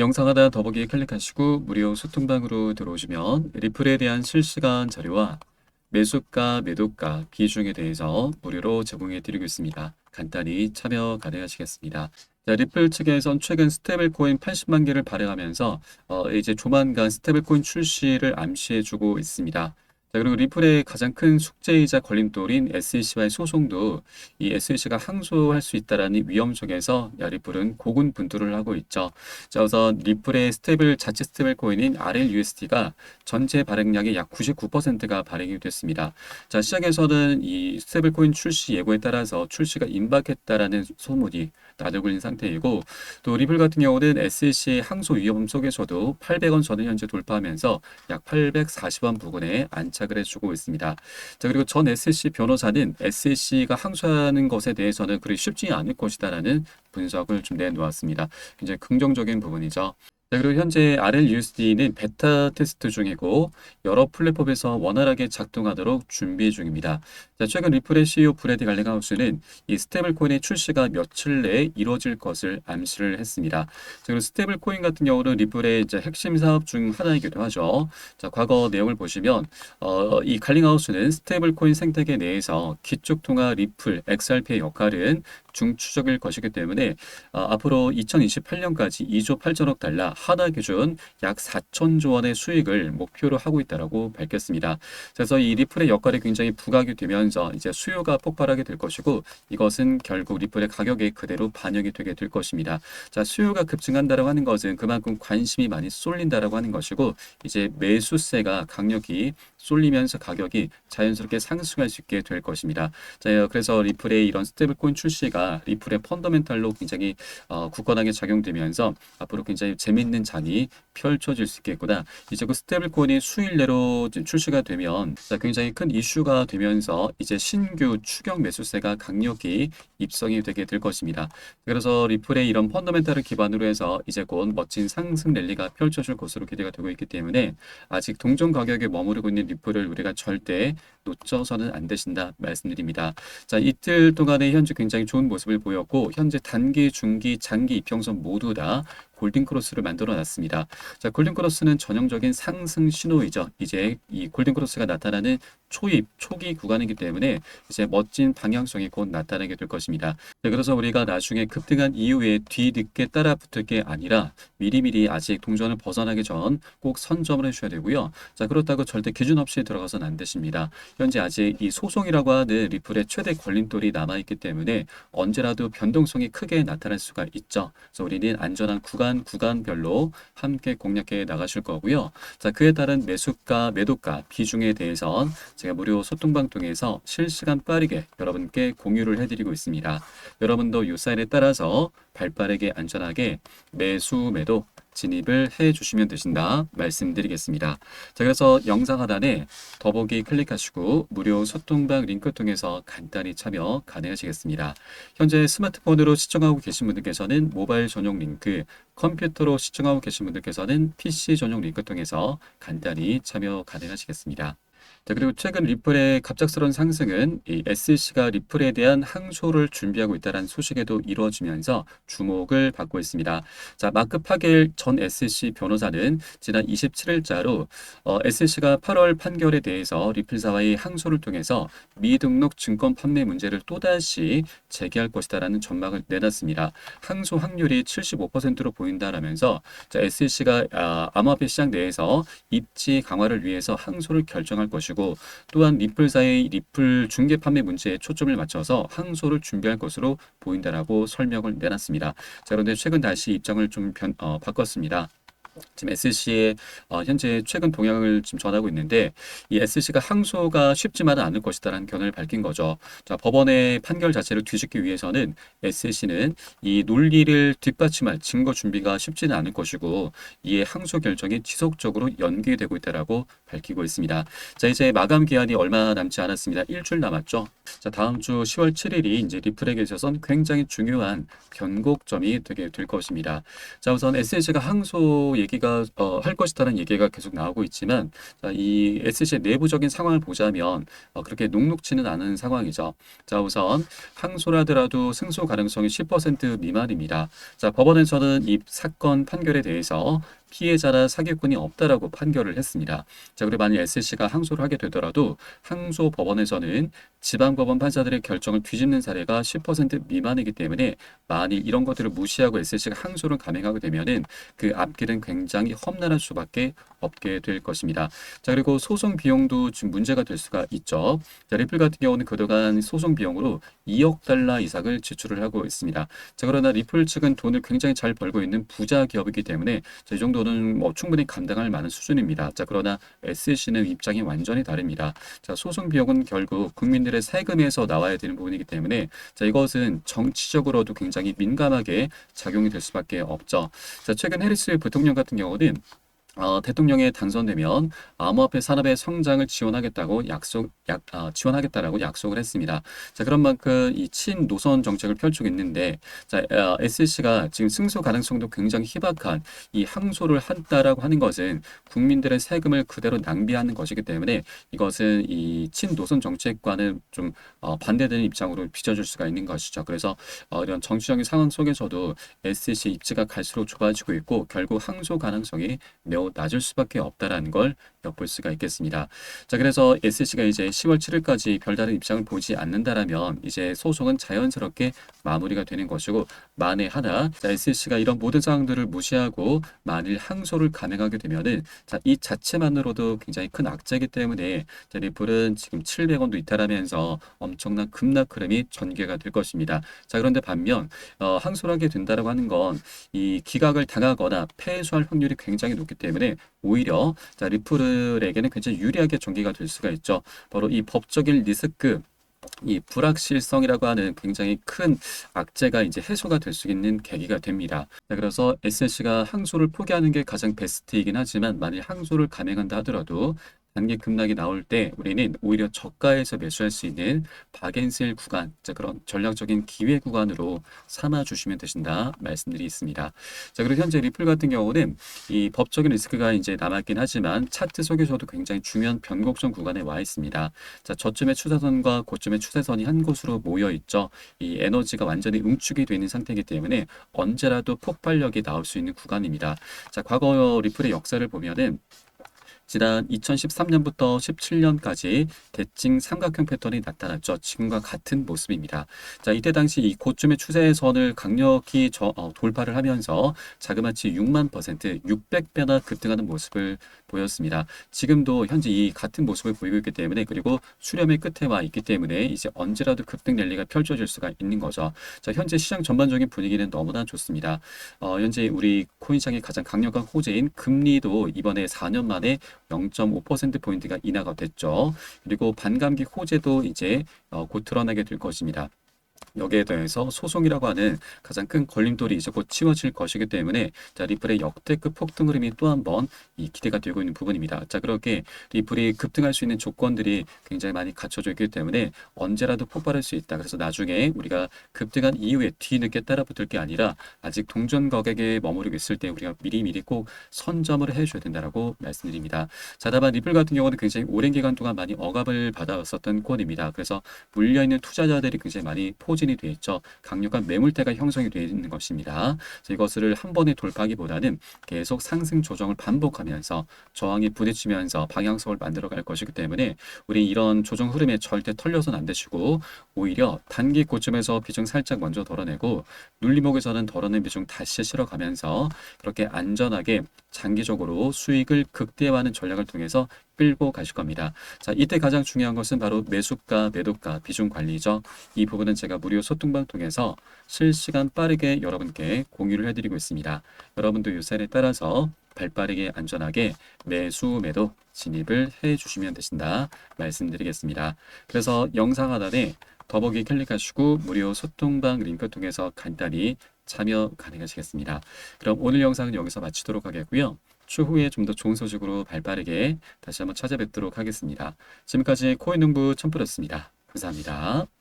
영상 하단 더보기 클릭하시고 무료 소통방으로 들어오시면 리플에 대한 실시간 자료와 매수가, 매도가, 비중에 대해서 무료로 제공해 드리고 있습니다. 간단히 참여 가능하시겠습니다. 자, 리플 측에선 최근 스테이블코인 80만 개를 발행하면서 이제 조만간 스테이블코인 출시를 암시해 주고 있습니다. 자, 그리고 리플의 가장 큰 숙제이자 걸림돌인 SEC와의 소송도 이 SEC가 항소할 수 있다라는 위험 속에서 리플은 고군분투를 하고 있죠. 자, 우선 리플의 자체 스테이블 코인인 RLUSD가 전체 발행량의 약 99%가 발행이 됐습니다. 자, 시장에서는 이 스테이블 코인 출시 예고에 따라서 출시가 임박했다라는 소문이 나돌고 있는 상태이고, 또 리플 같은 경우는 SEC의 항소 위험 속에서도 800원 선을 현재 돌파하면서 약 840원 부근에 안착을 해주고 있습니다. 자, 그리고 전 SEC 변호사는 SEC가 항소하는 것에 대해서는 그리 쉽지 않을 것이다라는 분석을 좀 내놓았습니다. 굉장히 긍정적인 부분이죠. 자, 그리고 현재 RLUSD는 베타 테스트 중이고 여러 플랫폼에서 원활하게 작동하도록 준비 중입니다. 자, 최근 리플의 CEO 브래디 갈링하우스는 이 스테이블 코인의 출시가 며칠 내에 이루어질 것을 암시를 했습니다. 자, 그리고 스테이블 코인 같은 경우는 리플의 이제 핵심 사업 중 하나이기도 하죠. 자, 과거 내용을 보시면 이 갈링하우스는 스테이블 코인 생태계 내에서 기축통화 리플 XRP의 역할은 중추적일 것이기 때문에 앞으로 2028년까지 2조 8천억 달러 하나 기준 약 4천조 원의 수익을 목표로 하고 있다라고 밝혔습니다. 그래서 이 리플의 역할이 굉장히 부각이 되면서 이제 수요가 폭발하게 될 것이고, 이것은 결국 리플의 가격에 그대로 반영이 되게 될 것입니다. 자, 수요가 급증한다라고 하는 것은 그만큼 관심이 많이 쏠린다라고 하는 것이고, 이제 매수세가 강력히 쏠리면서 가격이 자연스럽게 상승할 수 있게 될 것입니다. 자, 그래서 리플의 이런 스테이블코인 출시가 리플의 펀더멘탈로 굉장히 굳건하게 작용되면서 앞으로 굉장히 재밌는 장이 펼쳐질 수 있겠구나. 이제 그 스테이블코인이 수일 내로 출시가 되면 굉장히 큰 이슈가 되면서 이제 신규 추격 매수세가 강력히 입성이 되게 될 것입니다. 그래서 리플의 이런 펀더멘탈을 기반으로 해서 이제 곧 멋진 상승 랠리가 펼쳐질 것으로 기대가 되고 있기 때문에 아직 동전 가격에 머무르고 있는 리플을 우리가 절대 놓쳐서는 안 되신다 말씀드립니다. 자, 이틀 동안에 현재 굉장히 좋은 모습을 보였고, 현재 단기, 중기, 장기 이평선 모두 다 골든 크로스를 만들어 놨습니다. 자, 골든 크로스는 전형적인 상승 신호이죠. 이제 이 골든 크로스가 나타나는 초기 구간이기 때문에 이제 멋진 방향성이 곧 나타나게 될 것입니다. 자, 그래서 우리가 나중에 급등한 이후에 뒤늦게 따라 붙을 게 아니라 미리미리 아직 동전을 벗어나기 전 꼭 선점을 해주셔야 되고요. 자, 그렇다고 절대 기준 없이 들어가서는 안 되십니다. 현재 아직 이 소송이라고 하는 리플의 최대 걸림돌이 남아있기 때문에 언제라도 변동성이 크게 나타날 수가 있죠. 그래서 우리는 안전한 구간별로 함께 공략해 나가실 거고요. 자, 그에 따른 매수가, 매도가, 비중에 대해선 제가 무료 소통방 통해서 실시간 빠르게 여러분께 공유를 해드리고 있습니다. 여러분도 이 사인에 따라서 발빠르게 안전하게 매수, 매도 진입을 해 주시면 되신다 말씀드리겠습니다. 자, 그래서 영상 하단에 더보기 클릭하시고 무료 소통방 링크 통해서 간단히 참여 가능하시겠습니다. 현재 스마트폰으로 시청하고 계신 분들께서는 모바일 전용 링크, 컴퓨터로 시청하고 계신 분들께서는 PC 전용 링크 통해서 간단히 참여 가능하시겠습니다. 자, 그리고 최근 리플의 갑작스러운 상승은 이 SEC가 리플에 대한 항소를 준비하고 있다는 소식에도 이루어지면서 주목을 받고 있습니다. 자, 마크 파겔 전 SEC 변호사는 지난 27일자로 SEC가 8월 판결에 대해서 리플사와의 항소를 통해서 미등록 증권 판매 문제를 또다시 제기할 것이다라는 전망을 내놨습니다. 항소 확률이 75%로 보인다라면서 SEC가 암호화폐 시장 내에서 입지 강화를 위해서 항소를 결정할 것이고, 또한 리플사의 리플 중개 판매 문제에 초점을 맞춰서 항소를 준비할 것으로 보인다라고 설명을 내놨습니다. 자, 그런데 최근 다시 입장을 좀 바꿨습니다. 지금 SC의 현재 최근 동향을 지금 전하고 있는데, 이 SC가 항소가 쉽지만은 않을 것이다라는 견해를 밝힌 거죠. 자, 법원의 판결 자체를 뒤집기 위해서는 SC는 이 논리를 뒷받침할 증거 준비가 쉽지는 않을 것이고, 이에 항소 결정이 지속적으로 연기되고 있다라고 밝히고 있습니다. 자, 이제 마감 기한이 얼마 남지 않았습니다. 일주일 남았죠. 자, 다음 주 10월 7일이 이제 리플에게 있어서는 굉장히 중요한 변곡점이 되게 될 것입니다. 자, 우선 SC가 항소 얘기가 할 것이다라는 얘기가 계속 나오고 있지만 자, 이 SC의 내부적인 상황을 보자면 그렇게 녹록지는 않은 상황이죠. 자, 우선 항소를 하더라도 승소 가능성이 10% 미만입니다. 자, 법원에서는 이 사건 판결에 대해서 피해자나 사기꾼이 없다라고 판결을 했습니다. 자, 그리고 만약 SC가 항소를 하게 되더라도 항소 법원에서는 지방법원 판사들의 결정을 뒤집는 사례가 10% 미만이기 때문에 만일 이런 것들을 무시하고 SC가 항소를 감행하게 되면은 그 앞길은 굉장히 험난할 수밖에 없게 될 것입니다. 자, 그리고 소송 비용도 좀 문제가 될 수가 있죠. 자, 리플 같은 경우는 그동안 소송 비용으로 2억 달러 이상을 지출을 하고 있습니다. 자, 그러나 리플 측은 돈을 굉장히 잘 벌고 있는 부자 기업이기 때문에 자, 이 정도는 뭐 충분히 감당할 만한 수준입니다. 자, 그러나 SC는 입장이 완전히 다릅니다. 자, 소송 비용은 결국 국민들의 세금에서 나와야 되는 부분이기 때문에 자, 이것은 정치적으로도 굉장히 민감하게 작용이 될 수밖에 없죠. 자, 최근 해리스 부통령 같은 경우는 대통령에 당선되면 암호화폐 산업의 성장을 지원하겠다라고 약속을 했습니다. 자, 그런 만큼 이 친노선 정책을 펼치고 있는데, 자, SC가 지금 승소 가능성도 굉장히 희박한 이 항소를 한다라고 하는 것은 국민들의 세금을 그대로 낭비하는 것이기 때문에 이것은 이 친노선 정책과는 좀 반대되는 입장으로 빚어줄 수가 있는 것이죠. 그래서 이런 정치적인 상황 속에서도 SC 입지가 갈수록 좁아지고 있고 결국 항소 가능성이 매우 낮을 수밖에 없다라는 걸 엿볼 수가 있겠습니다. 자, 그래서 SC가 이제 10월 7일까지 별다른 입장을 보지 않는다라면 이제 소송은 자연스럽게 마무리가 되는 것이고 만에 하나 자, SC가 이런 모든 사항들을 무시하고 만일 항소를 감행하게 되면은 자, 이 자체만으로도 굉장히 큰 악재이기 때문에 자, 리플은 지금 700원도 이탈하면서 엄청난 급락 흐름이 전개가 될 것입니다. 자, 그런데 반면 항소를 하게 된다라고 하는 건 이 기각을 당하거나 패소할 확률이 굉장히 높기 때문에 오히려 자, 리플에게는 굉장히 유리하게 전개가 될 수가 있죠. 바로 이 법적인 리스크 이 불확실성이라고 하는 굉장히 큰 악재가 이제 해소가 될 수 있는 계기가 됩니다. 자, 그래서 SC가 항소를 포기하는 게 가장 베스트이긴 하지만 만일 항소를 감행한다 하더라도 단기 급락이 나올 때 우리는 오히려 저가에서 매수할 수 있는 박앤셀 구간, 자, 그런 전략적인 기회 구간으로 삼아 주시면 되신다 말씀드리겠습니다. 자, 그리고 현재 리플 같은 경우는 이 법적인 리스크가 이제 남았긴 하지만 차트 속에서도 굉장히 중요한 변곡점 구간에 와 있습니다. 자, 저점의 추세선과 고점의 추세선이 한 곳으로 모여 있죠. 이 에너지가 완전히 응축이 되는 상태이기 때문에 언제라도 폭발력이 나올 수 있는 구간입니다. 자, 과거 리플의 역사를 보면은 지난 2013년부터 17년까지 대칭 삼각형 패턴이 나타났죠. 지금과 같은 모습입니다. 자, 이때 당시 이 고점의 추세선을 강력히 돌파를 하면서 자그마치 6만%, 600배나 급등하는 모습을 보였습니다. 지금도 현재 이 같은 모습을 보이고 있기 때문에 그리고 수렴의 끝에 와 있기 때문에 이제 언제라도 급등 랠리가 펼쳐질 수가 있는 거죠. 자, 현재 시장 전반적인 분위기는 너무나 좋습니다. 현재 우리 코인시장의 가장 강력한 호재인 금리도 이번에 4년 만에 0.5%포인트가 인하가 됐죠. 그리고 반감기 호재도 이제 곧 드러나게 될 것입니다. 여기에 더해서 소송이라고 하는 가장 큰 걸림돌이 이제 곧 치워질 것이기 때문에 자, 리플의 역대급 폭등 흐름이 또 한 번 이 기대가 되고 있는 부분입니다. 자, 그렇게 리플이 급등할 수 있는 조건들이 굉장히 많이 갖춰져 있기 때문에 언제라도 폭발할 수 있다. 그래서 나중에 우리가 급등한 이후에 뒤늦게 따라붙을 게 아니라 아직 동전 가격에 머무르고 있을 때 우리가 미리미리 꼭 선점을 해줘야 된다라고 말씀드립니다. 자, 다만 리플 같은 경우는 굉장히 오랜 기간 동안 많이 억압을 받아왔었던 코인입니다. 그래서 물려있는 투자자들이 굉장히 많이 포진이 되어 있죠. 강력한 매물대가 형성이 되어 있는 것입니다. 그래서 이것을 한 번에 돌파하기보다는 계속 상승 조정을 반복하면서 저항에 부딪히면서 방향성을 만들어 갈 것이기 때문에 우리 이런 조정 흐름에 절대 털려서는 안 되시고 오히려 단기 고점에서 비중 살짝 먼저 덜어내고 눌림목에서는 덜어낸 비중 다시 실어가면서 그렇게 안전하게 장기적으로 수익을 극대화하는 전략을 통해서 끌고 가실 겁니다. 자, 이때 가장 중요한 것은 바로 매수가, 매도가, 비중 관리죠. 이 부분은 제가 무료 소통방 통해서 실시간 빠르게 여러분께 공유를 해드리고 있습니다. 여러분도 이 사례에 따라서 발빠르게 안전하게 매수, 매도 진입을 해주시면 되신다 말씀드리겠습니다. 그래서 영상 하단에 더보기 클릭하시고 무료 소통방 링크 통해서 간단히 참여 가능하시겠습니다. 그럼 오늘 영상은 여기서 마치도록 하겠고요. 추후에 좀 더 좋은 소식으로 발빠르게 다시 한번 찾아뵙도록 하겠습니다. 지금까지 코인농부 첨프였습니다. 감사합니다.